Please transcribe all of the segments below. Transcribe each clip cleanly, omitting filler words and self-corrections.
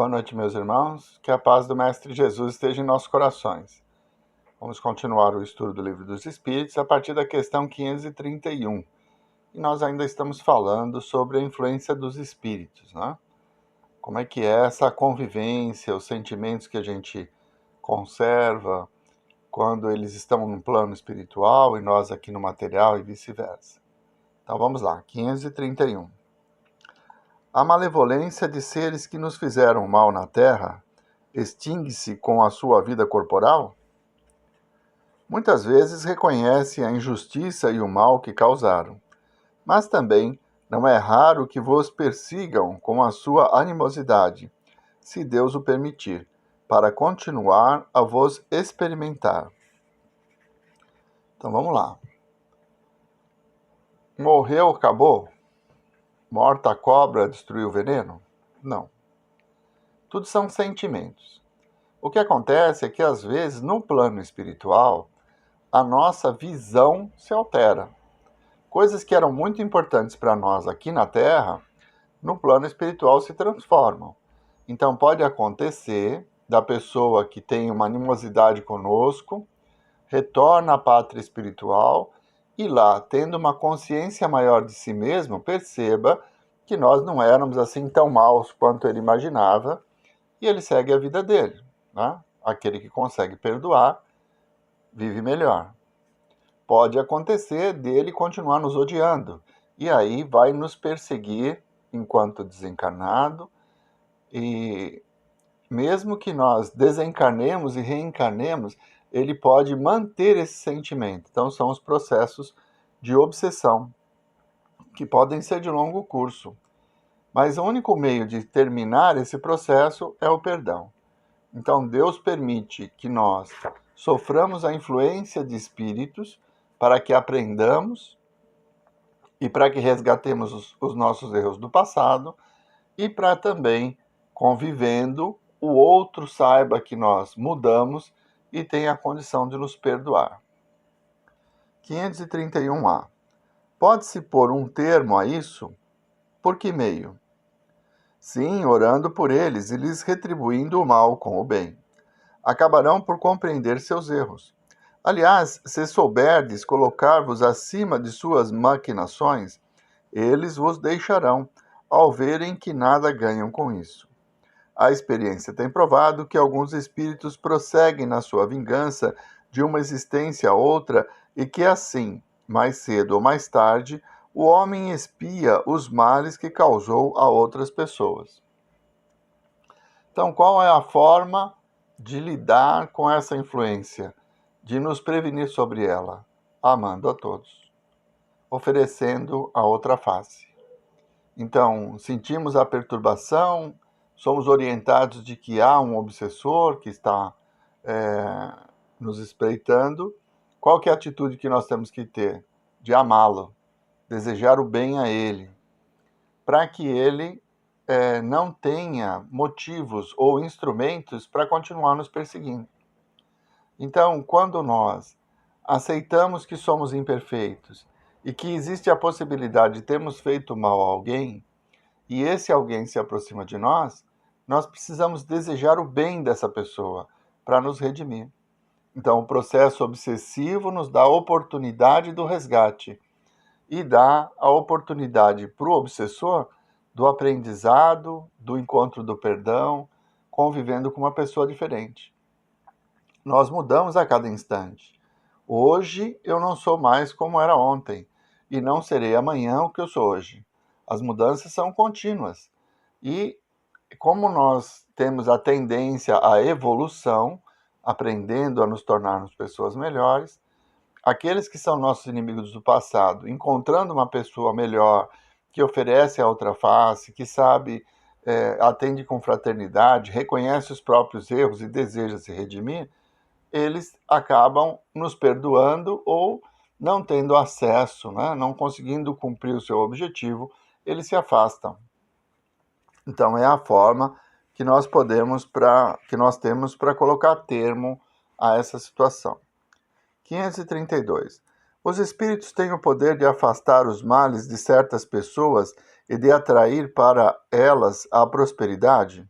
Boa noite, meus irmãos. Que a paz do Mestre Jesus esteja em nossos corações. Vamos continuar o estudo do Livro dos Espíritos a partir da questão 531. E nós ainda estamos falando sobre a influência dos espíritos, né? Como é que é essa convivência, os sentimentos que a gente conserva quando eles estão no plano espiritual e nós aqui no material e vice-versa. Então vamos lá, 531. A malevolência de seres que nos fizeram mal na terra extingue-se com a sua vida corporal? Muitas vezes reconhece a injustiça e o mal que causaram, mas também não é raro que vos persigam com a sua animosidade, se Deus o permitir, para continuar a vos experimentar. Então vamos lá. Morreu, acabou? Morta a cobra, destruiu o veneno? Não. Tudo são sentimentos. O que acontece é que, às vezes, no plano espiritual, a nossa visão se altera. Coisas que eram muito importantes para nós aqui na Terra, no plano espiritual se transformam. Então, pode acontecer da pessoa que tem uma animosidade conosco, retorna à pátria espiritual e lá, tendo uma consciência maior de si mesmo, perceba que nós não éramos assim tão maus quanto ele imaginava e ele segue a vida dele, né? Aquele que consegue perdoar vive melhor. Pode acontecer dele continuar nos odiando e aí vai nos perseguir enquanto desencarnado, e mesmo que nós desencarnemos e reencarnemos, ele pode manter esse sentimento. Então são os processos de obsessão, que podem ser de longo curso. Mas o único meio de terminar esse processo é o perdão. Então Deus permite que nós soframos a influência de espíritos para que aprendamos e para que resgatemos os nossos erros do passado e para também, convivendo, o outro saiba que nós mudamos e tenha a condição de nos perdoar. 531A. Pode-se pôr um termo a isso? Por que meio? Sim, orando por eles e lhes retribuindo o mal com o bem. Acabarão por compreender seus erros. Aliás, se souberdes colocar-vos acima de suas maquinações, eles vos deixarão, ao verem que nada ganham com isso. A experiência tem provado que alguns espíritos prosseguem na sua vingança de uma existência a outra e que assim, mais cedo ou mais tarde, o homem expia os males que causou a outras pessoas. Então, qual é a forma de lidar com essa influência? De nos prevenir sobre ela? Amando a todos, oferecendo a outra face. Então, sentimos a perturbação, somos orientados de que há um obsessor que está nos espreitando. Qual que é a atitude que nós temos que ter? De amá-lo, desejar o bem a ele, para que ele não tenha motivos ou instrumentos para continuar nos perseguindo. Então, quando nós aceitamos que somos imperfeitos e que existe a possibilidade de termos feito mal a alguém, e esse alguém se aproxima de nós, nós precisamos desejar o bem dessa pessoa para nos redimir. Então, o processo obsessivo nos dá a oportunidade do resgate e dá a oportunidade para o obsessor do aprendizado, do encontro do perdão, convivendo com uma pessoa diferente. Nós mudamos a cada instante. Hoje eu não sou mais como era ontem e não serei amanhã o que eu sou hoje. As mudanças são contínuas e como nós temos a tendência à evolução, aprendendo a nos tornarmos pessoas melhores, aqueles que são nossos inimigos do passado, encontrando uma pessoa melhor, que oferece a outra face, que sabe, atende com fraternidade, reconhece os próprios erros e deseja se redimir, eles acabam nos perdoando ou não tendo acesso, né? Não conseguindo cumprir o seu objetivo, eles se afastam. Então é a forma que nós temos para colocar termo a essa situação. 532. Os espíritos têm o poder de afastar os males de certas pessoas e de atrair para elas a prosperidade?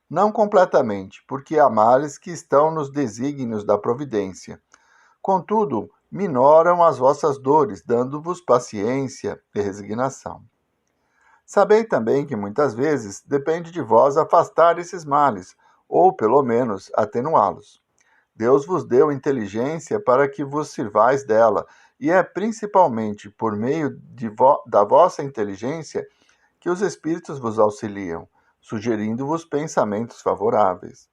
Não completamente, porque há males que estão nos desígnios da providência. Contudo, minoram as vossas dores, dando-vos paciência e resignação. Sabei também que muitas vezes depende de vós afastar esses males, ou pelo menos atenuá-los. Deus vos deu inteligência para que vos sirvais dela, e é principalmente por meio da vossa inteligência que os Espíritos vos auxiliam, sugerindo-vos pensamentos favoráveis.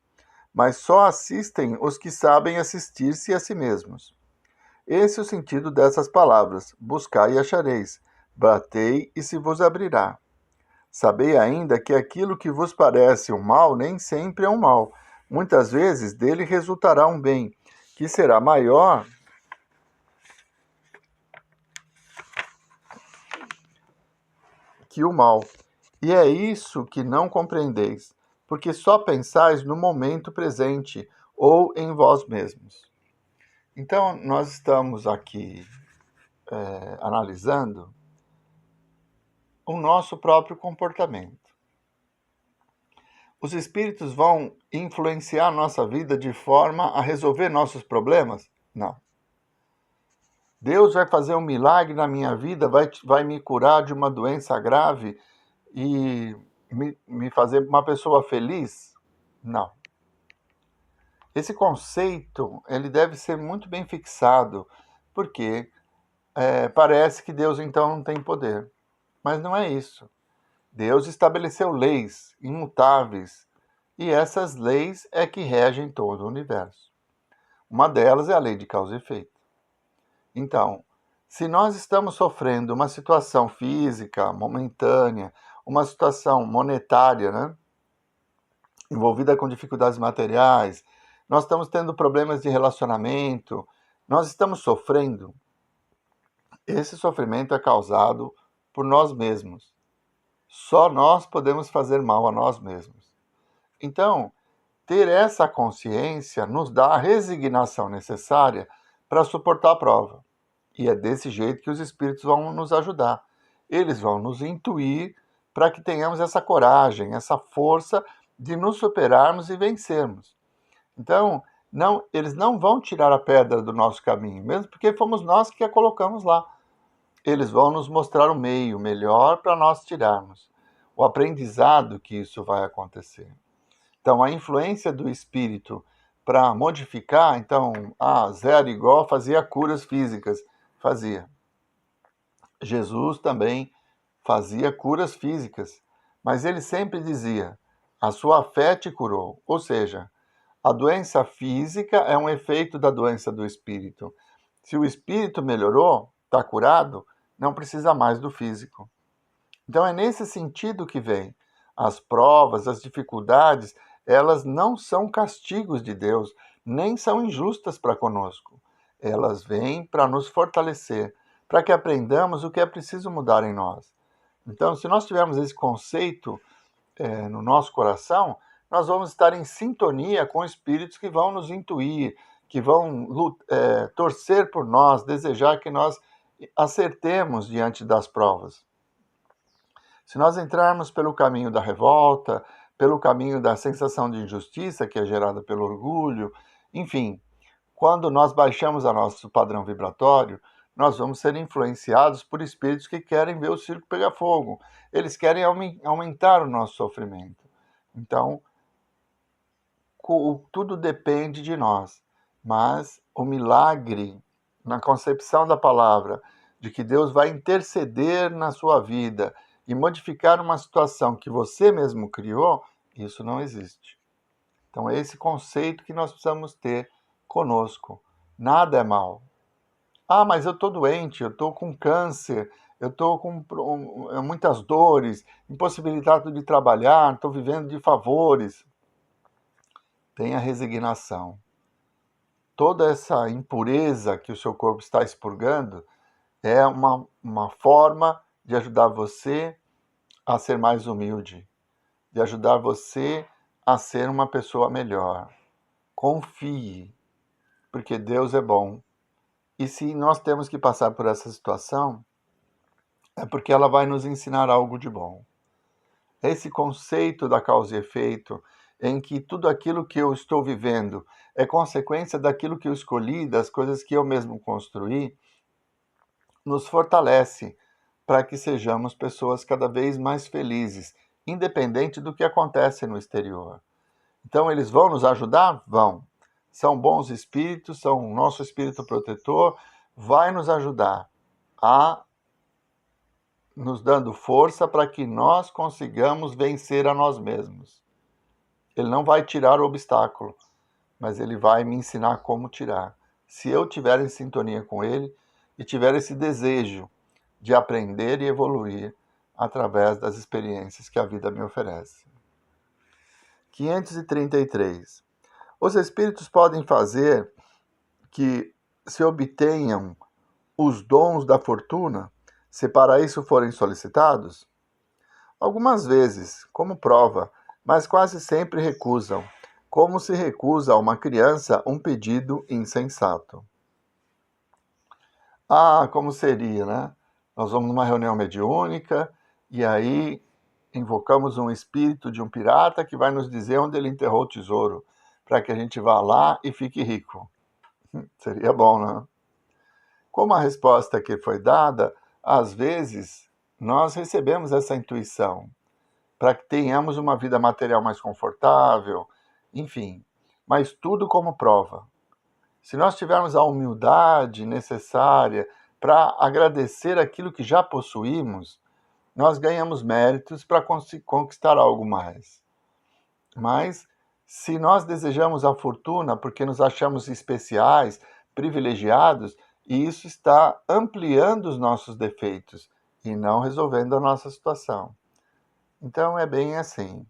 Mas só assistem os que sabem assistir-se a si mesmos. Esse é o sentido dessas palavras: buscai e achareis, batei e se vos abrirá. Sabei ainda que aquilo que vos parece um mal nem sempre é um mal. Muitas vezes dele resultará um bem, que será maior que o mal. E é isso que não compreendeis, porque só pensais no momento presente ou em vós mesmos. Então, nós estamos aqui analisando o nosso próprio comportamento. Os espíritos vão influenciar nossa vida de forma a resolver nossos problemas? Não. Deus vai fazer um milagre na minha vida, vai me curar de uma doença grave e me fazer uma pessoa feliz? Não. Esse conceito ele deve ser muito bem fixado, porque parece que Deus então não tem poder. Mas não é isso. Deus estabeleceu leis imutáveis, e essas leis é que regem todo o universo. Uma delas é a lei de causa e efeito. Então, se nós estamos sofrendo uma situação física momentânea, uma situação monetária, né, envolvida com dificuldades materiais, nós estamos tendo problemas de relacionamento, nós estamos sofrendo, esse sofrimento é causado por nós mesmos. Só nós podemos fazer mal a nós mesmos. Então, ter essa consciência nos dá a resignação necessária para suportar a prova. E é desse jeito que os espíritos vão nos ajudar. Eles vão nos intuir para que tenhamos essa coragem, essa força de nos superarmos e vencermos. Então, eles não vão tirar a pedra do nosso caminho, mesmo porque fomos nós que a colocamos lá. Eles vão nos mostrar o meio melhor para nós tirarmos. O aprendizado que isso vai acontecer. Então, a influência do espírito para modificar, então, Zé Arigó fazia curas físicas, fazia. Jesus também fazia curas físicas, mas ele sempre dizia, a sua fé te curou, ou seja, a doença física é um efeito da doença do espírito. Se o espírito melhorou, está curado, não precisa mais do físico. Então é nesse sentido que vem. As provas, as dificuldades, elas não são castigos de Deus, nem são injustas para conosco. Elas vêm para nos fortalecer, para que aprendamos o que é preciso mudar em nós. Então, se nós tivermos esse conceito no nosso coração, nós vamos estar em sintonia com espíritos que vão nos intuir, que vão torcer por nós, desejar que nós acertemos diante das provas. Se nós entrarmos pelo caminho da revolta, pelo caminho da sensação de injustiça que é gerada pelo orgulho, enfim, quando nós baixamos o nosso padrão vibratório, nós vamos ser influenciados por espíritos que querem ver o circo pegar fogo. Eles querem aumentar o nosso sofrimento. Então, tudo depende de nós. Mas o milagre, na concepção da palavra, de que Deus vai interceder na sua vida e modificar uma situação que você mesmo criou, isso não existe. Então é esse conceito que nós precisamos ter conosco. Nada é mal. Mas eu estou doente, eu estou com câncer, eu estou com muitas dores, impossibilitado de trabalhar, estou vivendo de favores. Tenha resignação. Toda essa impureza que o seu corpo está expurgando é uma forma de ajudar você a ser mais humilde, de ajudar você a ser uma pessoa melhor. Confie, porque Deus é bom. E se nós temos que passar por essa situação, é porque ela vai nos ensinar algo de bom. Esse conceito da causa e efeito, em que tudo aquilo que eu estou vivendo é consequência daquilo que eu escolhi, das coisas que eu mesmo construí, nos fortalece para que sejamos pessoas cada vez mais felizes, independente do que acontece no exterior. Então, eles vão nos ajudar? Vão. São bons espíritos, são o nosso espírito protetor, vai nos ajudar a nos dando força para que nós consigamos vencer a nós mesmos. Ele não vai tirar o obstáculo, mas ele vai me ensinar como tirar. Se eu estiver em sintonia com ele e tiver esse desejo de aprender e evoluir através das experiências que a vida me oferece. 533. Os espíritos podem fazer que se obtenham os dons da fortuna, se para isso forem solicitados? Algumas vezes, como prova, mas quase sempre recusam, como se recusa a uma criança um pedido insensato. Ah, como seria, né? Nós vamos numa reunião mediúnica e aí invocamos um espírito de um pirata que vai nos dizer onde ele enterrou o tesouro, para que a gente vá lá e fique rico. Seria bom, né? Como a resposta que foi dada, às vezes nós recebemos essa intuição para que tenhamos uma vida material mais confortável, enfim, mas tudo como prova. Se nós tivermos a humildade necessária para agradecer aquilo que já possuímos, nós ganhamos méritos para conquistar algo mais. Mas, se nós desejamos a fortuna porque nos achamos especiais, privilegiados, isso está ampliando os nossos defeitos e não resolvendo a nossa situação. Então, é bem assim.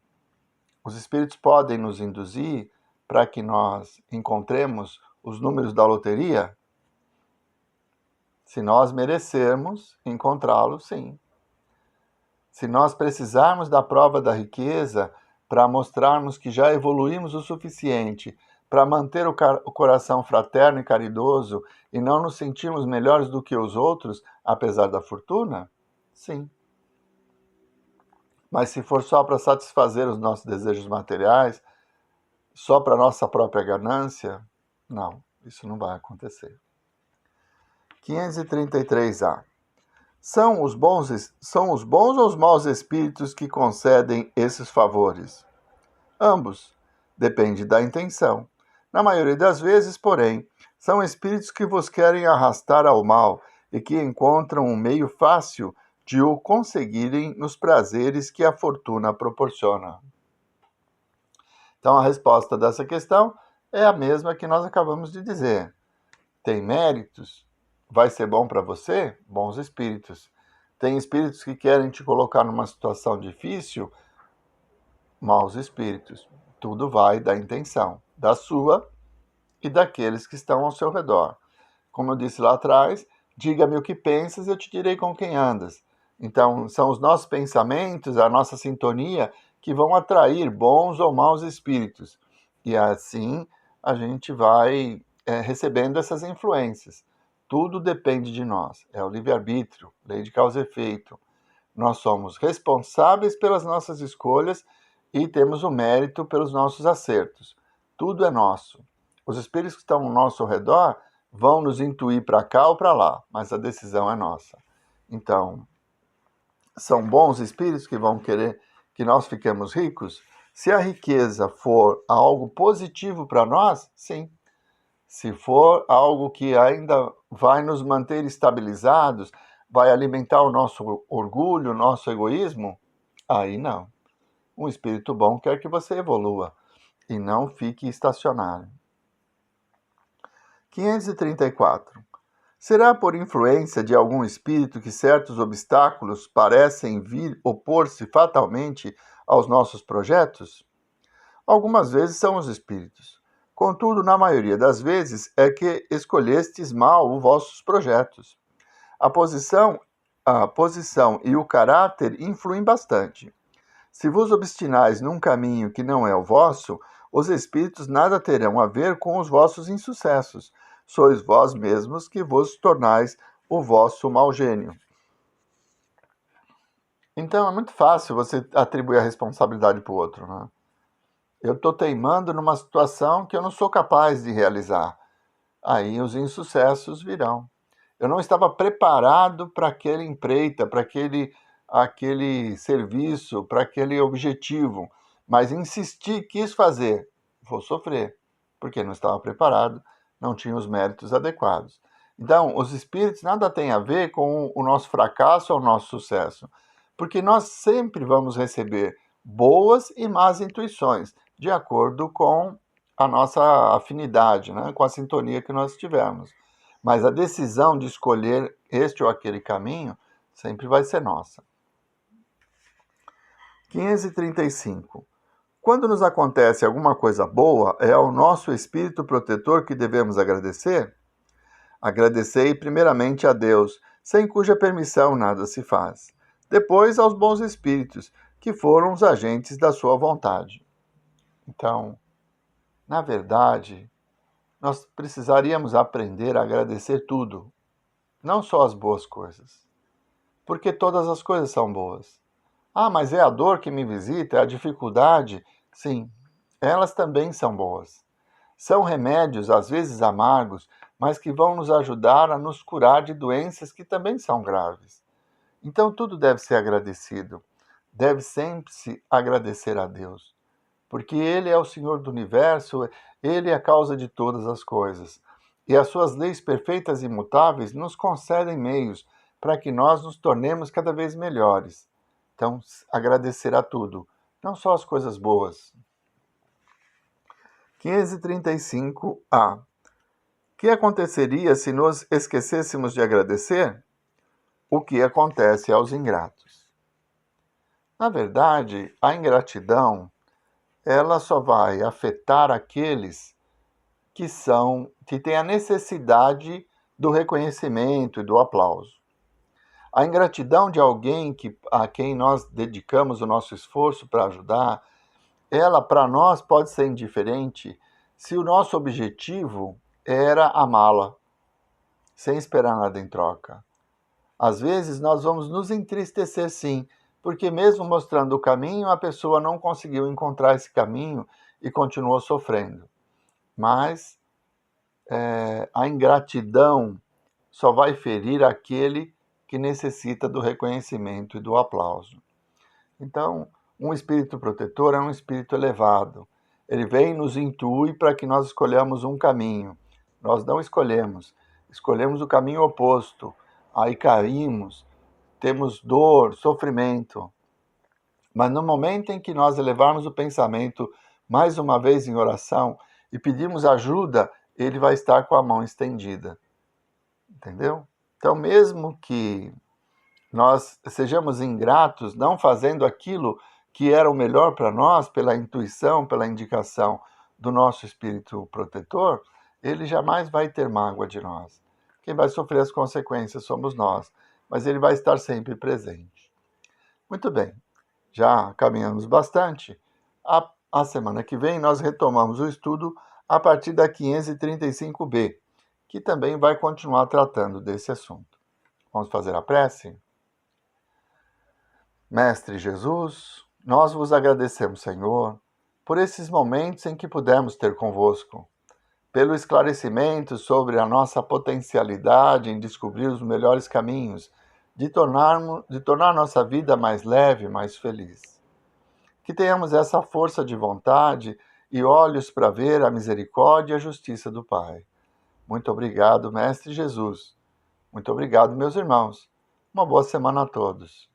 Os espíritos podem nos induzir para que nós encontremos os números da loteria? Se nós merecermos encontrá-los, sim. Se nós precisarmos da prova da riqueza para mostrarmos que já evoluímos o suficiente para manter o coração fraterno e caridoso e não nos sentirmos melhores do que os outros, apesar da fortuna? Sim. Mas se for só para satisfazer os nossos desejos materiais, só para nossa própria ganância, não, isso não vai acontecer. 533A. São os bons ou os maus espíritos que concedem esses favores? Ambos. Depende da intenção. Na maioria das vezes, porém, são espíritos que vos querem arrastar ao mal e que encontram um meio fácil de o conseguirem nos prazeres que a fortuna proporciona. Então, a resposta dessa questão é a mesma que nós acabamos de dizer. Tem méritos? Vai ser bom para você? Bons espíritos. Tem espíritos que querem te colocar numa situação difícil? Maus espíritos. Tudo vai da intenção, da sua e daqueles que estão ao seu redor. Como eu disse lá atrás, diga-me o que pensas e eu te direi com quem andas. Então, são os nossos pensamentos, a nossa sintonia, que vão atrair bons ou maus espíritos. E assim a gente vai recebendo essas influências. Tudo depende de nós. É o livre-arbítrio, lei de causa e efeito. Nós somos responsáveis pelas nossas escolhas e temos o mérito pelos nossos acertos. Tudo é nosso. Os espíritos que estão ao nosso redor vão nos intuir para cá ou para lá, mas a decisão é nossa. Então, são bons espíritos que vão querer que nós fiquemos ricos? Se a riqueza for algo positivo para nós, sim. Se for algo que ainda vai nos manter estabilizados, vai alimentar o nosso orgulho, o nosso egoísmo, aí não. Um espírito bom quer que você evolua e não fique estacionário. 534. Será por influência de algum espírito que certos obstáculos parecem vir opor-se fatalmente aos nossos projetos? Algumas vezes são os espíritos. Contudo, na maioria das vezes é que escolhestes mal os vossos projetos. A posição e o caráter influem bastante. Se vos obstinais num caminho que não é o vosso, os espíritos nada terão a ver com os vossos insucessos. Sois vós mesmos que vos tornais o vosso mau gênio. Então é muito fácil você atribuir a responsabilidade para o outro, né? eu estou teimando numa situação que eu não sou capaz de realizar. Aí os insucessos virão. Eu não estava preparado para aquela empreita, para aquele serviço, para aquele objetivo, mas insisti, quis fazer. Vou sofrer, porque não estava preparado, não tinha os méritos adequados. Então, os espíritos nada tem a ver com o nosso fracasso ou o nosso sucesso, porque nós sempre vamos receber boas e más intuições, de acordo com a nossa afinidade, né, com a sintonia que nós tivermos. Mas a decisão de escolher este ou aquele caminho sempre vai ser nossa. 535. Quando nos acontece alguma coisa boa, é ao nosso espírito protetor que devemos agradecer? Agradecei primeiramente a Deus, sem cuja permissão nada se faz. Depois aos bons espíritos, que foram os agentes da sua vontade. Então, na verdade, nós precisaríamos aprender a agradecer tudo, não só as boas coisas, porque todas as coisas são boas. Ah, mas é a dor que me visita, é a dificuldade? Sim, elas também são boas. São remédios, às vezes amargos, mas que vão nos ajudar a nos curar de doenças que também são graves. Então tudo deve ser agradecido. Deve sempre se agradecer a Deus, porque Ele é o Senhor do universo, Ele é a causa de todas as coisas. E as suas leis perfeitas e imutáveis nos concedem meios para que nós nos tornemos cada vez melhores. Então, agradecer a tudo, não só as coisas boas. 535A. Que aconteceria se nos esquecêssemos de agradecer? O que acontece aos ingratos? Na verdade, a ingratidão, ela só vai afetar aqueles que têm a necessidade do reconhecimento e do aplauso. A ingratidão de alguém a quem nós dedicamos o nosso esforço para ajudar, ela para nós pode ser indiferente se o nosso objetivo era amá-la, sem esperar nada em troca. Às vezes nós vamos nos entristecer sim, porque mesmo mostrando o caminho, a pessoa não conseguiu encontrar esse caminho e continuou sofrendo. Mas a ingratidão só vai ferir aquele que necessita do reconhecimento e do aplauso. Então, um espírito protetor é um espírito elevado. Ele vem e nos intui para que nós escolhamos um caminho. Nós não escolhemos o caminho oposto. Aí caímos, temos dor, sofrimento. Mas no momento em que nós elevarmos o pensamento, mais uma vez em oração, e pedirmos ajuda, ele vai estar com a mão estendida. Entendeu? Então, mesmo que nós sejamos ingratos, não fazendo aquilo que era o melhor para nós, pela intuição, pela indicação do nosso espírito protetor, ele jamais vai ter mágoa de nós. Quem vai sofrer as consequências somos nós, mas ele vai estar sempre presente. Muito bem, já caminhamos bastante. A semana que vem nós retomamos o estudo a partir da 535B, que também vai continuar tratando desse assunto. Vamos fazer a prece? Mestre Jesus, nós vos agradecemos, Senhor, por esses momentos em que pudemos ter convosco, pelo esclarecimento sobre a nossa potencialidade em descobrir os melhores caminhos, de tornar nossa vida mais leve, mais feliz. Que tenhamos essa força de vontade e olhos para ver a misericórdia e a justiça do Pai. Muito obrigado, Mestre Jesus. Muito obrigado, meus irmãos. Uma boa semana a todos.